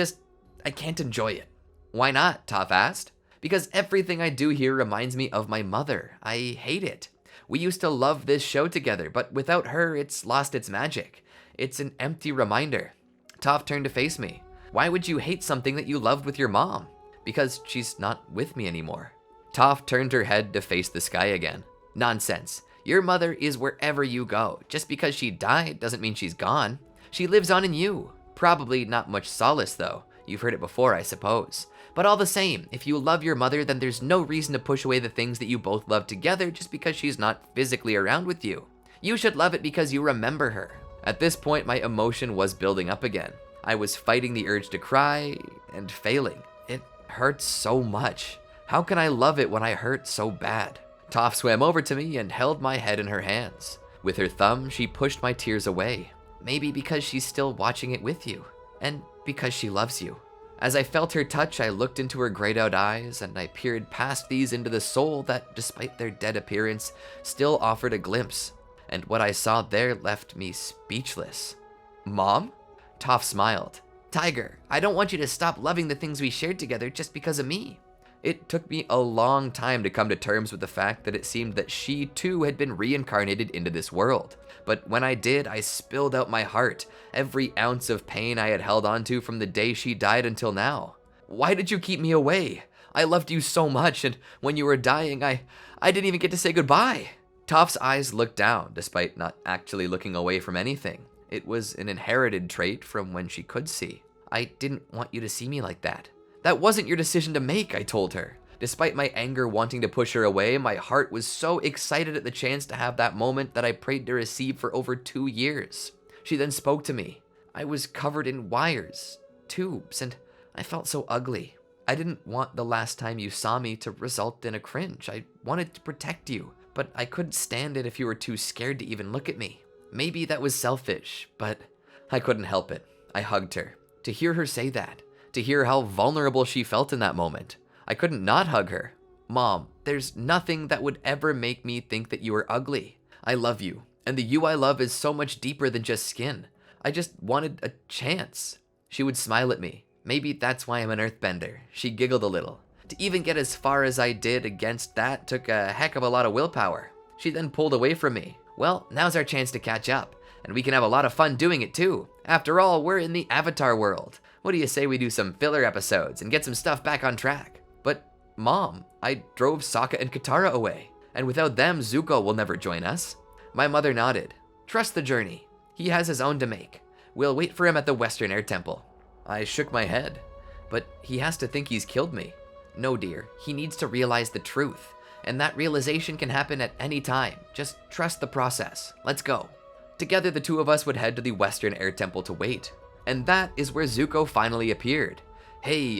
can't enjoy it. Why not? Toph asked. Because everything I do here reminds me of my mother. I hate it. We used to love this show together, but without her, it's lost its magic. It's an empty reminder. Toph turned to face me. Why would you hate something that you loved with your mom? Because she's not with me anymore. Toph turned her head to face the sky again. Nonsense. Your mother is wherever you go. Just because she died doesn't mean she's gone. She lives on in you. Probably not much solace, though. You've heard it before, I suppose. But all the same, if you love your mother, then there's no reason to push away the things that you both love together just because she's not physically around with you. You should love it because you remember her. At this point, my emotion was building up again. I was fighting the urge to cry and failing. It hurts so much. How can I love it when I hurt so bad? Toph swam over to me and held my head in her hands. With her thumb, she pushed my tears away. Maybe because she's still watching it with you, and because she loves you. As I felt her touch, I looked into her grayed-out eyes, and I peered past these into the soul that, despite their dead appearance, still offered a glimpse. And what I saw there left me speechless. Mom? Toph smiled. Tiger, I don't want you to stop loving the things we shared together just because of me. It took me a long time to come to terms with the fact that it seemed that she too had been reincarnated into this world. But when I did, I spilled out my heart, every ounce of pain I had held onto from the day she died until now. Why did you keep me away? I loved you so much, and when you were dying, I didn't even get to say goodbye. Toph's eyes looked down, despite not actually looking away from anything. It was an inherited trait from when she could see. I didn't want you to see me like that. That wasn't your decision to make, I told her. Despite my anger wanting to push her away, my heart was so excited at the chance to have that moment that I prayed to receive for over 2 years. She then spoke to me. I was covered in wires, tubes, and I felt so ugly. I didn't want the last time you saw me to result in a cringe. I wanted to protect you, but I couldn't stand it if you were too scared to even look at me. Maybe that was selfish, but I couldn't help it. I hugged her. To hear her say that, to hear how vulnerable she felt in that moment, I couldn't not hug her. Mom, there's nothing that would ever make me think that you are ugly. I love you, and the you I love is so much deeper than just skin. I just wanted a chance. She would smile at me. Maybe that's why I'm an earthbender. She giggled a little. To even get as far as I did against that took a heck of a lot of willpower. She then pulled away from me. Well, now's our chance to catch up, and we can have a lot of fun doing it too. After all, we're in the Avatar world. What do you say we do some filler episodes and get some stuff back on track? But, Mom, I drove Sokka and Katara away, and without them, Zuko will never join us. My mother nodded. Trust the journey. He has his own to make. We'll wait for him at the Western Air Temple. I shook my head. But he has to think he's killed me. No, dear, he needs to realize the truth, and that realization can happen at any time. Just trust the process. Let's go. Together, the two of us would head to the Western Air Temple to wait. And that is where Zuko finally appeared. Hey,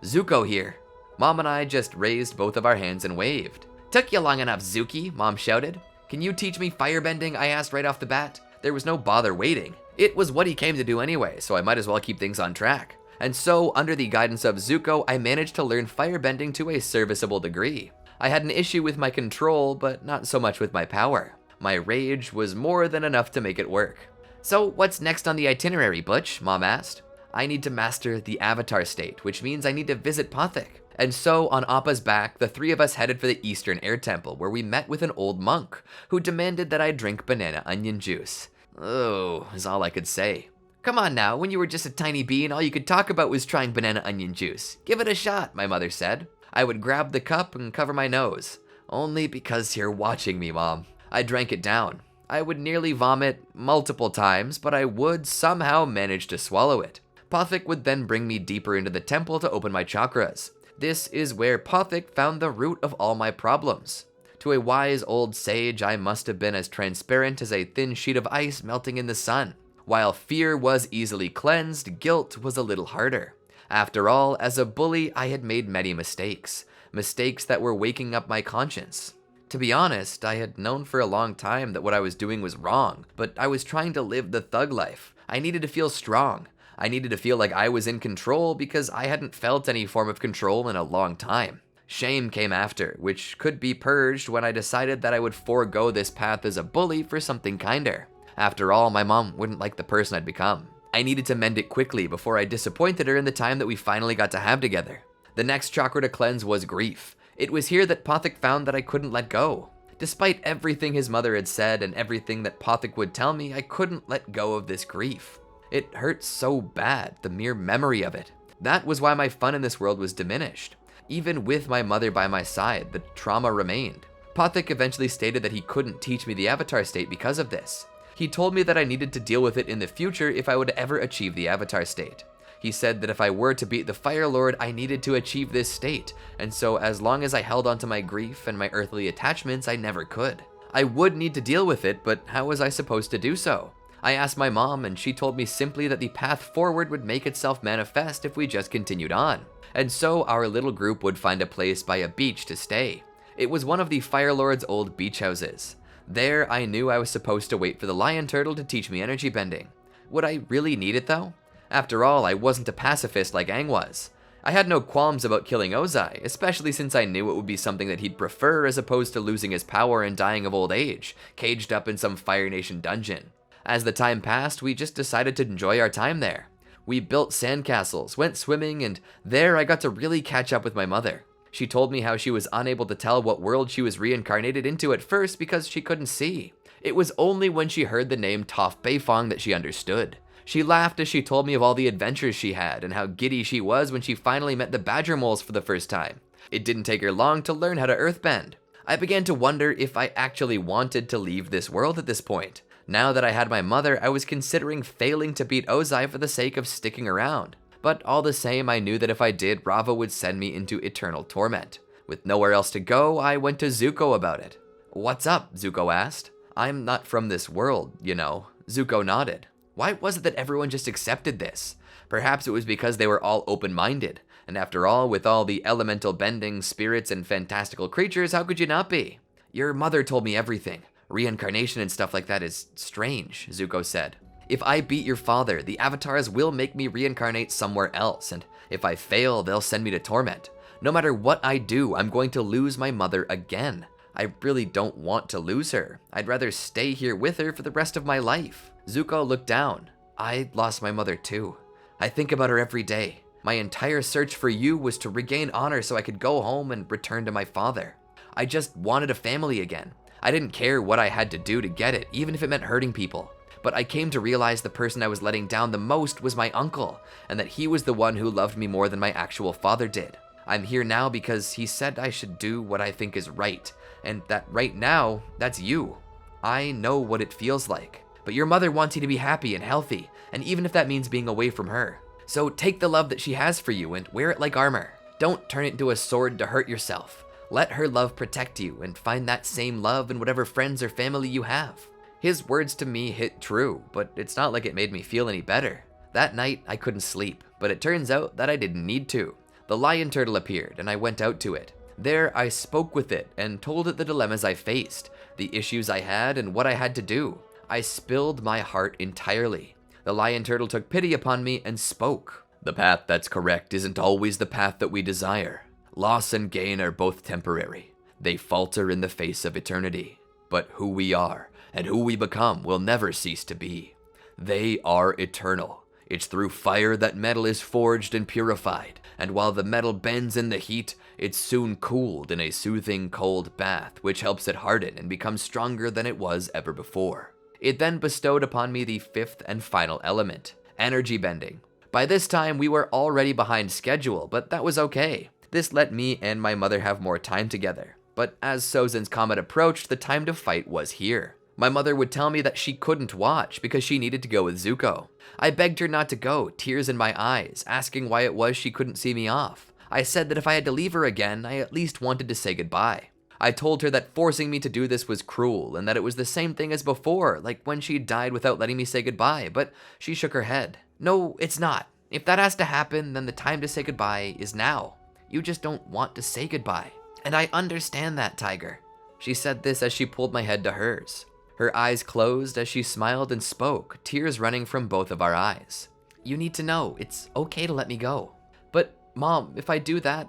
Zuko here. Mom and I just raised both of our hands and waved. Took you long enough, Zuki, Mom shouted. Can you teach me firebending? I asked right off the bat. There was no bother waiting. It was what he came to do anyway, so I might as well keep things on track. And so, under the guidance of Zuko, I managed to learn firebending to a serviceable degree. I had an issue with my control, but not so much with my power. My rage was more than enough to make it work. So, what's next on the itinerary, Butch? Mom asked. I need to master the Avatar state, which means I need to visit Pathik. And so, on Appa's back, the three of us headed for the Eastern Air Temple, where we met with an old monk, who demanded that I drink banana onion juice. Oh, is all I could say. Come on now, when you were just a tiny bean, all you could talk about was trying banana onion juice. Give it a shot, my mother said. I would grab the cup and cover my nose. Only because you're watching me, Mom. I drank it down. I would nearly vomit multiple times, but I would somehow manage to swallow it. Pathik would then bring me deeper into the temple to open my chakras. This is where Pathik found the root of all my problems. To a wise old sage, I must have been as transparent as a thin sheet of ice melting in the sun. While fear was easily cleansed, guilt was a little harder. After all, as a bully, I had made many mistakes. Mistakes that were waking up my conscience. To be honest, I had known for a long time that what I was doing was wrong, but I was trying to live the thug life. I needed to feel strong. I needed to feel like I was in control because I hadn't felt any form of control in a long time. Shame came after, which could be purged when I decided that I would forego this path as a bully for something kinder. After all, my mom wouldn't like the person I'd become. I needed to mend it quickly before I disappointed her in the time that we finally got to have together. The next chakra to cleanse was grief. It was here that Pathik found that I couldn't let go. Despite everything his mother had said and everything that Pathik would tell me, I couldn't let go of this grief. It hurt so bad, the mere memory of it. That was why my fun in this world was diminished. Even with my mother by my side, the trauma remained. Pathik eventually stated that he couldn't teach me the Avatar state because of this. He told me that I needed to deal with it in the future if I would ever achieve the Avatar state. He said that if I were to beat the Fire Lord, I needed to achieve this state, and so as long as I held onto my grief and my earthly attachments, I never could. I would need to deal with it, but how was I supposed to do so? I asked my mom, and she told me simply that the path forward would make itself manifest if we just continued on. And so our little group would find a place by a beach to stay. It was one of the Fire Lord's old beach houses. There, I knew I was supposed to wait for the lion turtle to teach me energy bending. Would I really need it though? After all, I wasn't a pacifist like Aang was. I had no qualms about killing Ozai, especially since I knew it would be something that he'd prefer as opposed to losing his power and dying of old age, caged up in some Fire Nation dungeon. As the time passed, we just decided to enjoy our time there. We built sandcastles, went swimming, and there I got to really catch up with my mother. She told me how she was unable to tell what world she was reincarnated into at first because she couldn't see. It was only when she heard the name Toph Beifong that she understood. She laughed as she told me of all the adventures she had and how giddy she was when she finally met the badger moles for the first time. It didn't take her long to learn how to earthbend. I began to wonder if I actually wanted to leave this world at this point. Now that I had my mother, I was considering failing to beat Ozai for the sake of sticking around. But all the same, I knew that if I did, Rava would send me into eternal torment. With nowhere else to go, I went to Zuko about it. "What's up?" Zuko asked. "I'm not from this world, you know." Zuko nodded. Why was it that everyone just accepted this? Perhaps it was because they were all open-minded. And after all, with all the elemental bending, spirits, and fantastical creatures, how could you not be? Your mother told me everything. Reincarnation and stuff like that is strange, Zuko said. If I beat your father, the avatars will make me reincarnate somewhere else, and if I fail, they'll send me to torment. No matter what I do, I'm going to lose my mother again. I really don't want to lose her. I'd rather stay here with her for the rest of my life. Zuko looked down. I lost my mother too. I think about her every day. My entire search for you was to regain honor so I could go home and return to my father. I just wanted a family again. I didn't care what I had to do to get it, even if it meant hurting people. But I came to realize the person I was letting down the most was my uncle, and that he was the one who loved me more than my actual father did. I'm here now because he said I should do what I think is right, and that right now, that's you. I know what it feels like. But your mother wants you to be happy and healthy, and even if that means being away from her. So take the love that she has for you and wear it like armor. Don't turn it into a sword to hurt yourself. Let her love protect you and find that same love in whatever friends or family you have. His words to me hit true, but it's not like it made me feel any better. That night, I couldn't sleep, but it turns out that I didn't need to. The lion turtle appeared and I went out to it. There, I spoke with it and told it the dilemmas I faced, the issues I had, and what I had to do. I spilled my heart entirely. The lion turtle took pity upon me and spoke. The path that's correct isn't always the path that we desire. Loss and gain are both temporary. They falter in the face of eternity. But who we are and who we become will never cease to be. They are eternal. It's through fire that metal is forged and purified, and while the metal bends in the heat, it's soon cooled in a soothing cold bath, which helps it harden and become stronger than it was ever before. It then bestowed upon me the fifth and final element, energy bending. By this time, we were already behind schedule, but that was okay. This let me and my mother have more time together. But as Sozin's comet approached, the time to fight was here. My mother would tell me that she couldn't watch because she needed to go with Zuko. I begged her not to go, tears in my eyes, asking why it was she couldn't see me off. I said that if I had to leave her again, I at least wanted to say goodbye. I told her that forcing me to do this was cruel and that it was the same thing as before, like when she died without letting me say goodbye, but she shook her head. No, it's not. If that has to happen, then the time to say goodbye is now. You just don't want to say goodbye. And I understand that, Tiger. She said this as she pulled my head to hers. Her eyes closed as she smiled and spoke, tears running from both of our eyes. You need to know, it's okay to let me go. But, Mom, if I do that,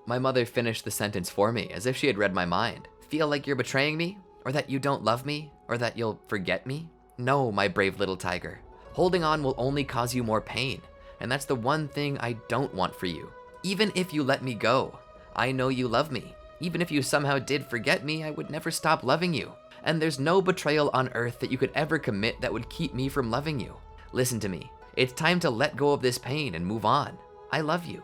My mother finished the sentence for me, as if she had read my mind. Feel like you're betraying me? Or that you don't love me? Or that you'll forget me? No, my brave little tiger. Holding on will only cause you more pain, and that's the one thing I don't want for you. Even if you let me go, I know you love me. Even if you somehow did forget me, I would never stop loving you. And there's no betrayal on earth that you could ever commit that would keep me from loving you. Listen to me. It's time to let go of this pain and move on. I love you.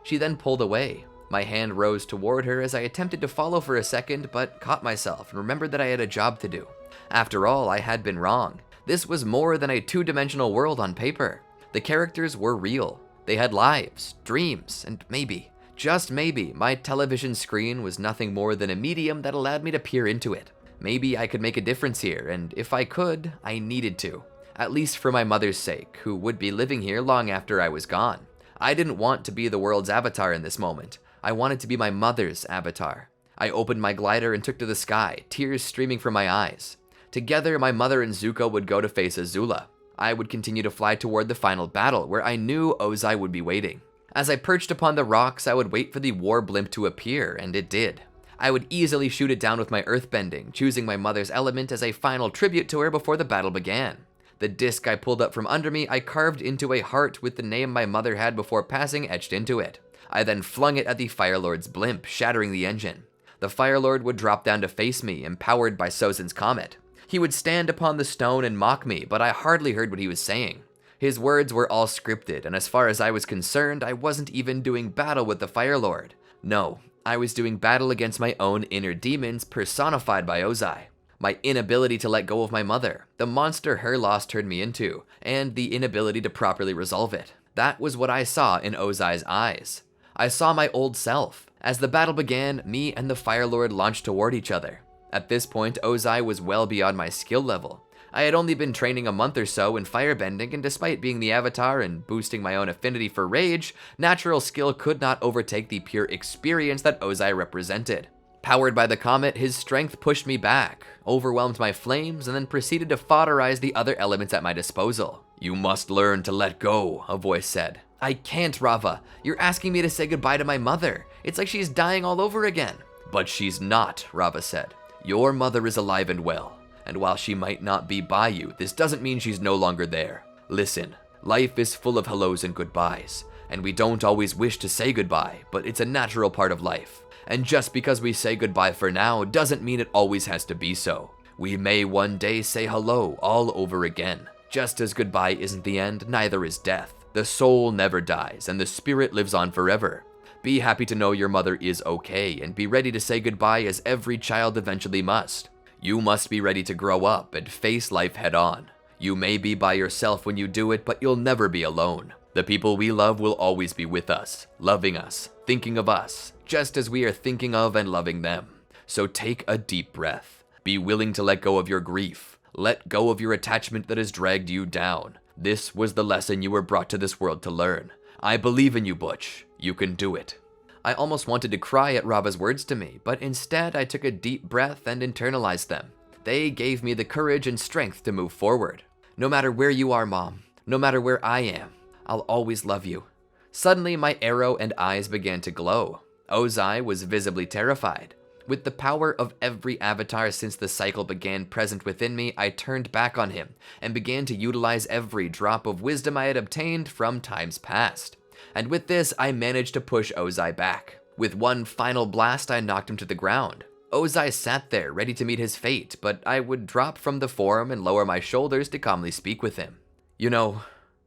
She then pulled away. My hand rose toward her as I attempted to follow for a second, but caught myself and remembered that I had a job to do. After all, I had been wrong. This was more than a two-dimensional world on paper. The characters were real. They had lives, dreams, and maybe, just maybe, my television screen was nothing more than a medium that allowed me to peer into it. Maybe I could make a difference here, and if I could, I needed to. At least for my mother's sake, who would be living here long after I was gone. I didn't want to be the world's avatar in this moment. I wanted to be my mother's avatar. I opened my glider and took to the sky, tears streaming from my eyes. Together, my mother and Zuko would go to face Azula. I would continue to fly toward the final battle, where I knew Ozai would be waiting. As I perched upon the rocks, I would wait for the war blimp to appear, and it did. I would easily shoot it down with my earthbending, choosing my mother's element as a final tribute to her before the battle began. The disc I pulled up from under me, I carved into a heart with the name my mother had before passing etched into it. I then flung it at the Fire Lord's blimp, shattering the engine. The Fire Lord would drop down to face me, empowered by Sozin's comet. He would stand upon the stone and mock me, but I hardly heard what he was saying. His words were all scripted, and as far as I was concerned, I wasn't even doing battle with the Fire Lord. No, I was doing battle against my own inner demons personified by Ozai. My inability to let go of my mother, the monster her loss turned me into, and the inability to properly resolve it. That was what I saw in Ozai's eyes. I saw my old self. As the battle began, me and the Fire Lord launched toward each other. At this point, Ozai was well beyond my skill level. I had only been training a month or so in firebending, and despite being the avatar and boosting my own affinity for rage, natural skill could not overtake the pure experience that Ozai represented. Powered by the comet, his strength pushed me back, overwhelmed my flames, and then proceeded to foderize the other elements at my disposal. "You must learn to let go," a voice said. "I can't, Rava. You're asking me to say goodbye to my mother. It's like she's dying all over again." "But she's not," Rava said. "Your mother is alive and well, and while she might not be by you, this doesn't mean she's no longer there. Listen, life is full of hellos and goodbyes, and we don't always wish to say goodbye, but it's a natural part of life. And just because we say goodbye for now doesn't mean it always has to be so. We may one day say hello all over again. Just as goodbye isn't the end, neither is death. The soul never dies, and the spirit lives on forever. Be happy to know your mother is okay, and be ready to say goodbye as every child eventually must. You must be ready to grow up and face life head on. You may be by yourself when you do it, but you'll never be alone. The people we love will always be with us, loving us, thinking of us, just as we are thinking of and loving them. So take a deep breath. Be willing to let go of your grief. Let go of your attachment that has dragged you down. This was the lesson you were brought to this world to learn. I believe in you, Butch. You can do it." I almost wanted to cry at Rava's words to me, but instead I took a deep breath and internalized them. They gave me the courage and strength to move forward. "No matter where you are, Mom, no matter where I am, I'll always love you." Suddenly, my arrow and eyes began to glow. Ozai was visibly terrified. With the power of every avatar since the cycle began present within me, I turned back on him and began to utilize every drop of wisdom I had obtained from times past. And with this, I managed to push Ozai back. With one final blast, I knocked him to the ground. Ozai sat there, ready to meet his fate, but I would drop from the form and lower my shoulders to calmly speak with him. "You know,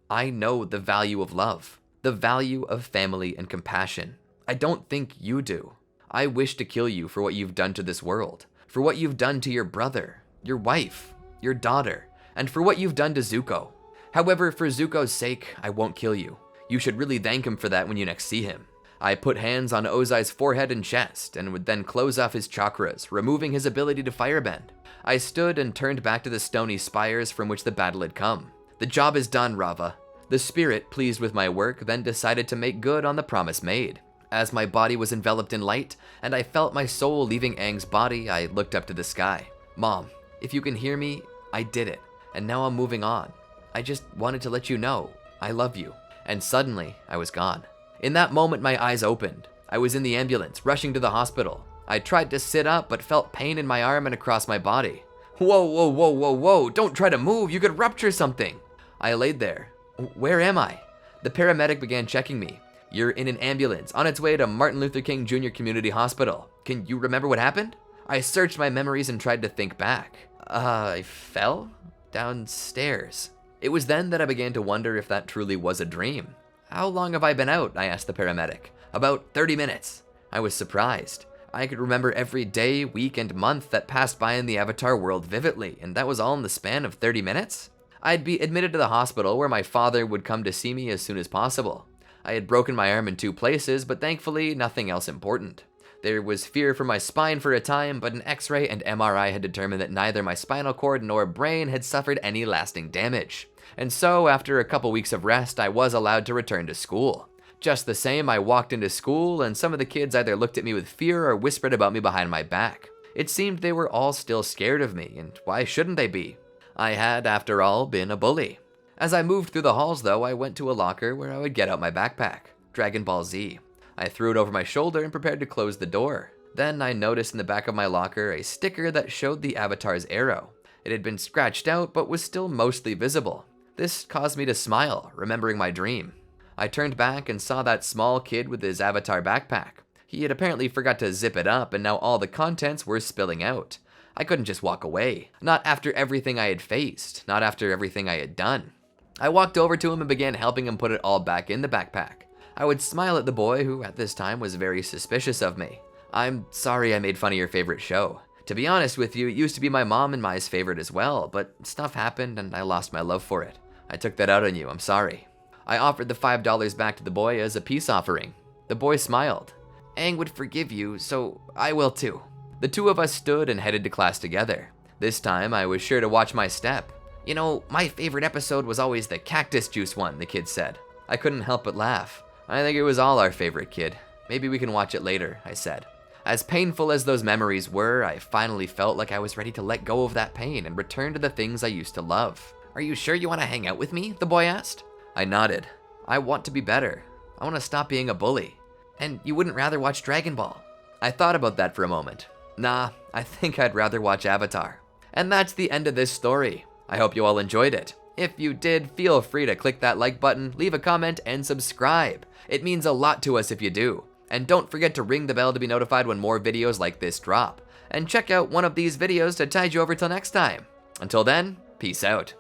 I know the value of love, the value of family and compassion. I don't think you do. I wish to kill you for what you've done to this world, for what you've done to your brother, your wife, your daughter, and for what you've done to Zuko. However, for Zuko's sake, I won't kill you. You should really thank him for that when you next see him." I put hands on Ozai's forehead and chest, and would then close off his chakras, removing his ability to firebend. I stood and turned back to the stony spires from which the battle had come. "The job is done, Rava." The spirit, pleased with my work, then decided to make good on the promise made. As my body was enveloped in light, and I felt my soul leaving Aang's body, I looked up to the sky. "Mom, if you can hear me, I did it, and now I'm moving on. I just wanted to let you know, I love you." And suddenly, I was gone. In that moment, my eyes opened. I was in the ambulance, rushing to the hospital. I tried to sit up, but felt pain in my arm and across my body. "Whoa, whoa, whoa, whoa, whoa, don't try to move, you could rupture something." I laid there. "Where am I?" The paramedic began checking me. "You're in an ambulance, on its way to Martin Luther King Jr. Community Hospital. Can you remember what happened?" I searched my memories and tried to think back. I fell downstairs. It was then that I began to wonder if that truly was a dream. "How long have I been out?" I asked the paramedic. "About 30 minutes. I was surprised. I could remember every day, week, and month that passed by in the Avatar world vividly, and that was all in the span of 30 minutes? I'd be admitted to the hospital where my father would come to see me as soon as possible. I had broken my arm in 2 places, but thankfully nothing else important. There was fear for my spine for a time, but an X-ray and MRI had determined that neither my spinal cord nor brain had suffered any lasting damage. And so, after a couple weeks of rest, I was allowed to return to school. Just the same, I walked into school, and some of the kids either looked at me with fear or whispered about me behind my back. It seemed they were all still scared of me, and why shouldn't they be? I had, after all, been a bully. As I moved through the halls, though, I went to a locker where I would get out my backpack, Dragon Ball Z. I threw it over my shoulder and prepared to close the door. Then I noticed in the back of my locker a sticker that showed the Avatar's arrow. It had been scratched out, but was still mostly visible. This caused me to smile, remembering my dream. I turned back and saw that small kid with his Avatar backpack. He had apparently forgot to zip it up, and now all the contents were spilling out. I couldn't just walk away. Not after everything I had faced. Not after everything I had done. I walked over to him and began helping him put it all back in the backpack. I would smile at the boy, who at this time was very suspicious of me. "I'm sorry I made fun of your favorite show. To be honest with you, it used to be my mom and Mai's favorite as well, but stuff happened and I lost my love for it. I took that out on you, I'm sorry." I offered the $5 back to the boy as a peace offering. The boy smiled. "Aang would forgive you, so I will too." The two of us stood and headed to class together. This time, I was sure to watch my step. You know, my favorite episode was always the cactus juice one, the kid said. I couldn't help but laugh. I think it was all our favorite, kid. Maybe we can watch it later, I said. As painful as those memories were, I finally felt like I was ready to let go of that pain and return to the things I used to love. Are you sure you want to hang out with me? The boy asked. I nodded. I want to be better. I want to stop being a bully. And you wouldn't rather watch Dragon Ball? I thought about that for a moment. Nah, I think I'd rather watch Avatar. And that's the end of this story. I hope you all enjoyed it. If you did, feel free to click that like button, leave a comment, and subscribe. It means a lot to us if you do. And don't forget to ring the bell to be notified when more videos like this drop. And check out one of these videos to tide you over till next time. Until then, peace out.